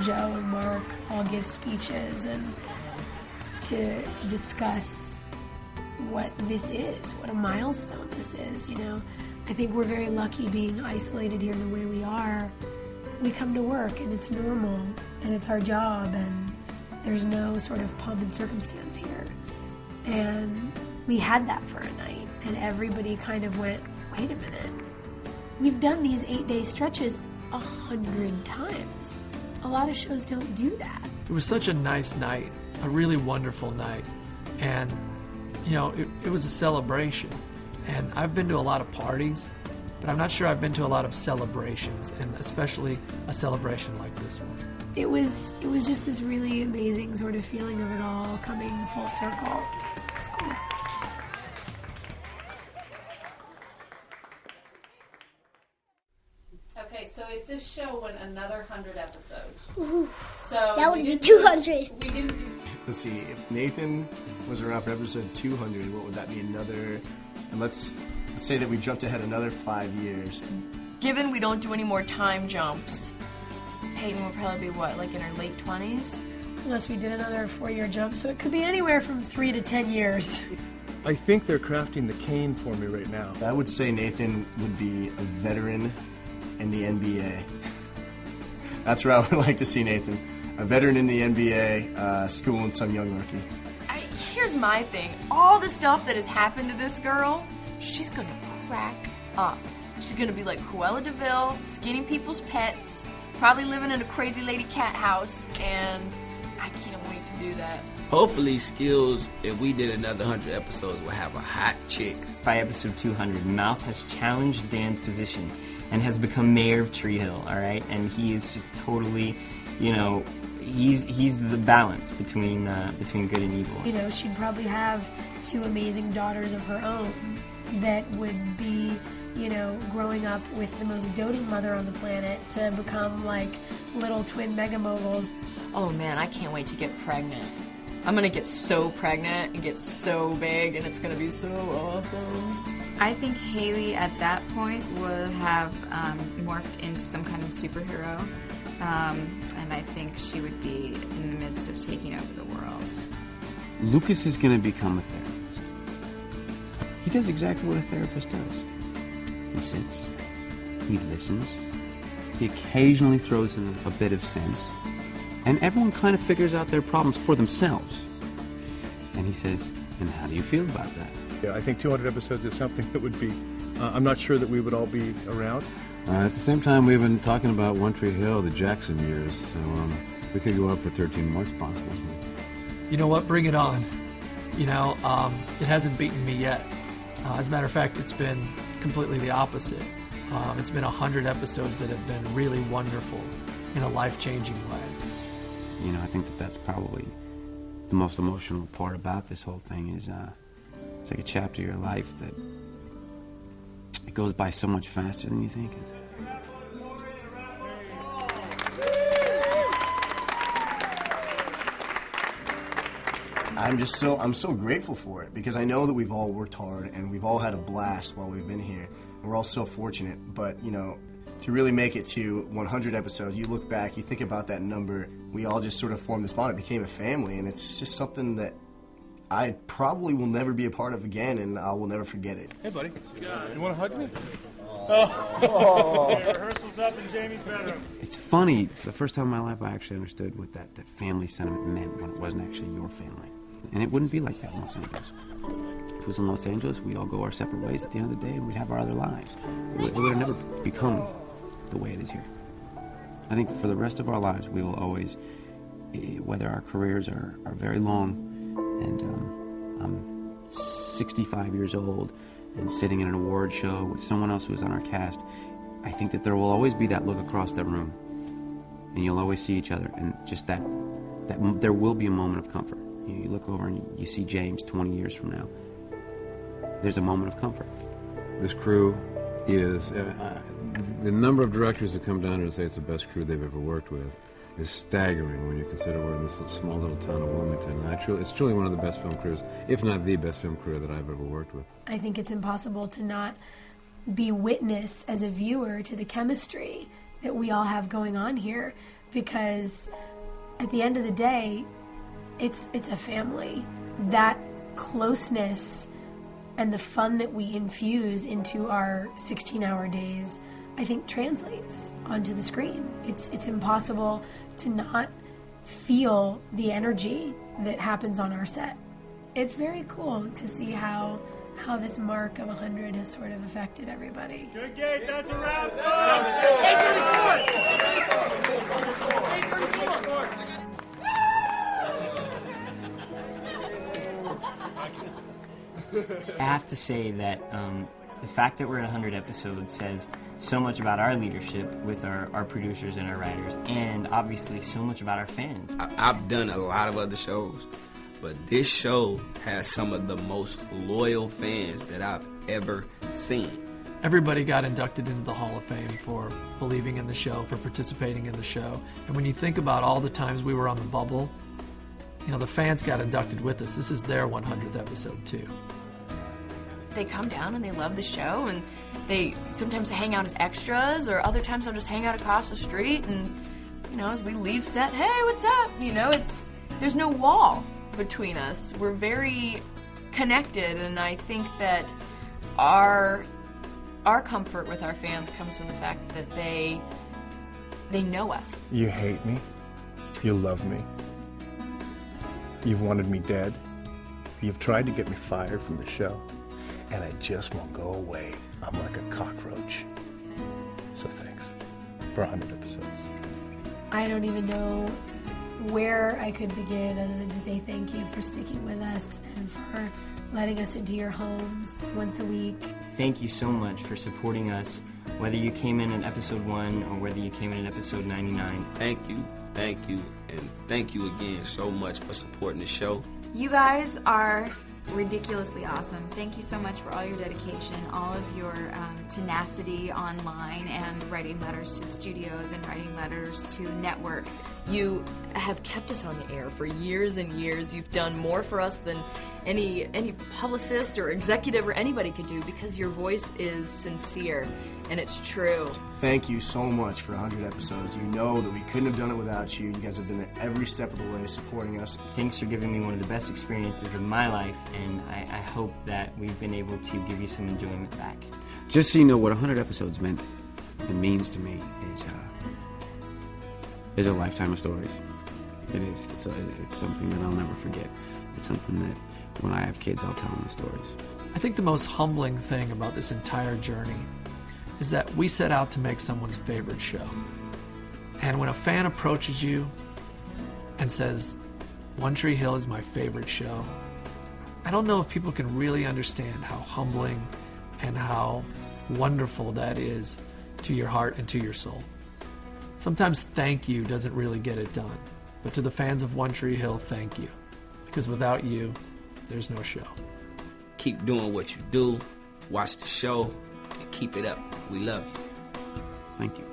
Joe and Mark all give speeches and to discuss what this is, what a milestone this is, you know. I think we're very lucky being isolated here the way we are. We come to work and it's normal and it's our job and there's no sort of pomp and circumstance here. And we had that for a night and everybody kind of went, wait a minute, we've done these 8-day stretches 100 times. A lot of shows don't do that. It was such a nice night, a really wonderful night. And, you know, it was a celebration. And I've been to a lot of parties, but I'm not sure I've been to a lot of celebrations, and especially a celebration like this one. It was just this really amazing sort of feeling of it all coming full circle. It's cool. Okay, so if this show went another 100 episodes, that would be 200. We didn't. Let's see. If Nathan was around for episode 200, what would that be? Another? And let's say that we jumped ahead another 5 years. Given we don't do any more time jumps, Peyton would probably be what, like in her late 20s? Unless we did another 4-year jump, so it could be anywhere from 3 to 10 years. I think they're crafting the cane for me right now. I would say Nathan would be a veteran in the NBA. That's where I would like to see Nathan. A veteran in the NBA, schooling some young rookie. Here's my thing. All the stuff that has happened to this girl, she's gonna crack up. She's gonna be like Cruella de Vil, skinning people's pets, probably living in a crazy lady cat house, and I can't wait to do that. Hopefully, Skills, if we did another 100 episodes, will have a hot chick. By episode 200, Mouth has challenged Dan's position and has become mayor of Tree Hill, all right? And he is just totally, you know, he's the balance between good and evil. You know, she'd probably have 2 amazing daughters of her own that would be, you know, growing up with the most doting mother on the planet to become like little twin mega moguls. Oh man, I can't wait to get pregnant. I'm gonna get so pregnant and get so big, and it's gonna be so awesome. I think Haley at that point would have morphed into some kind of superhero. And I think she would be in the midst of taking over the world. Lucas is going to become a therapist. He does exactly what a therapist does. He sits, he listens, he occasionally throws in a bit of sense, and everyone kind of figures out their problems for themselves. And he says, and how do you feel about that? Yeah, I think 200 episodes is something that would be, I'm not sure that we would all be around. At the same time, we've been talking about One Tree Hill, the Jackson years, so we could go up for 13 more possible. You know what? Bring it on. You know, it hasn't beaten me yet. As a matter of fact, it's been completely the opposite. It's been 100 episodes that have been really wonderful in a life-changing way. You know, I think that's probably the most emotional part about this whole thing is it's like a chapter of your life that it goes by so much faster than you think. I'm so grateful for it because I know that we've all worked hard and we've all had a blast while we've been here. And we're all so fortunate, but you know, to really make it to 100 episodes, you look back, you think about that number, we all just sort of formed this bond. It became a family, and it's just something that I probably will never be a part of again, and I will never forget it. Hey, buddy. You want to hug me? Oh. Rehearsal's up in Jamie's bedroom. It's funny, the first time in my life I actually understood what that family sentiment meant when it wasn't actually your family. And it wouldn't be like that in Los Angeles. If it was in Los Angeles, we'd all go our separate ways at the end of the day, and we'd have our other lives. It would have never become the way it is here. I think for the rest of our lives, we will always, whether our careers are very long, and I'm 65 years old and sitting in an award show with someone else who's on our cast, I think that there will always be that look across that room, and you'll always see each other, and just that there will be a moment of comfort. You look over and you see James 20 years from now. There's a moment of comfort. This crew is, the number of directors that come down here and say it's the best crew they've ever worked with is staggering when you consider we're in this small little town of Wilmington. And it's truly one of the best film crews, if not the best film crew that I've ever worked with. I think it's impossible to not be witness as a viewer to the chemistry that we all have going on here. because at the end of the day, it's a family. That closeness and the fun that we infuse into our 16-hour days, I think, translates onto the screen. It's impossible to not feel the energy that happens on our set. It's very cool to see how this mark of 100 has sort of affected everybody. Good game, that's a wrap. I have to say that the fact that we're at 100 episodes says so much about our leadership with our producers and our writers, and obviously so much about our fans. I've done a lot of other shows, but this show has some of the most loyal fans that I've ever seen. Everybody got inducted into the Hall of Fame for believing in the show, for participating in the show. And when you think about all the times we were on the bubble, you know, the fans got inducted with us. This is their 100th episode, too. They come down and they love the show, and they sometimes hang out as extras, or other times they'll just hang out across the street, and, you know, as we leave set, hey, what's up? You know, there's no wall between us. We're very connected, and I think that our comfort with our fans comes from the fact that they know us. You hate me. You love me. You've wanted me dead. You've tried to get me fired from the show, and I just won't go away. I'm like a cockroach. So thanks for 100 episodes. I don't even know where I could begin other than to say thank you for sticking with us and for letting us into your homes once a week. Thank you so much for supporting us, whether you came in episode 1 or whether you came in episode 99. Thank you, and thank you again so much for supporting the show. You guys are ridiculously awesome. Thank you so much for all your dedication, all of your tenacity online, and writing letters to the studios and writing letters to networks. You have kept us on the air for years and years. You've done more for us than any publicist or executive or anybody could do, because your voice is sincere and it's true. Thank you so much for 100 episodes. You know that we couldn't have done it without you. You guys have been there every step of the way supporting us. Thanks for giving me one of the best experiences of my life, and I hope that we've been able to give you some enjoyment back. Just so you know, what 100 episodes meant and means to me is a lifetime of stories. It is. It's something that I'll never forget. It's something that when I have kids, I'll tell them the stories. I think the most humbling thing about this entire journey is that we set out to make someone's favorite show. And when a fan approaches you and says, One Tree Hill is my favorite show, I don't know if people can really understand how humbling and how wonderful that is to your heart and to your soul. Sometimes thank you doesn't really get it done. But to the fans of One Tree Hill, thank you. Because without you, there's no show. Keep doing what you do, watch the show, and keep it up. We love you. Thank you.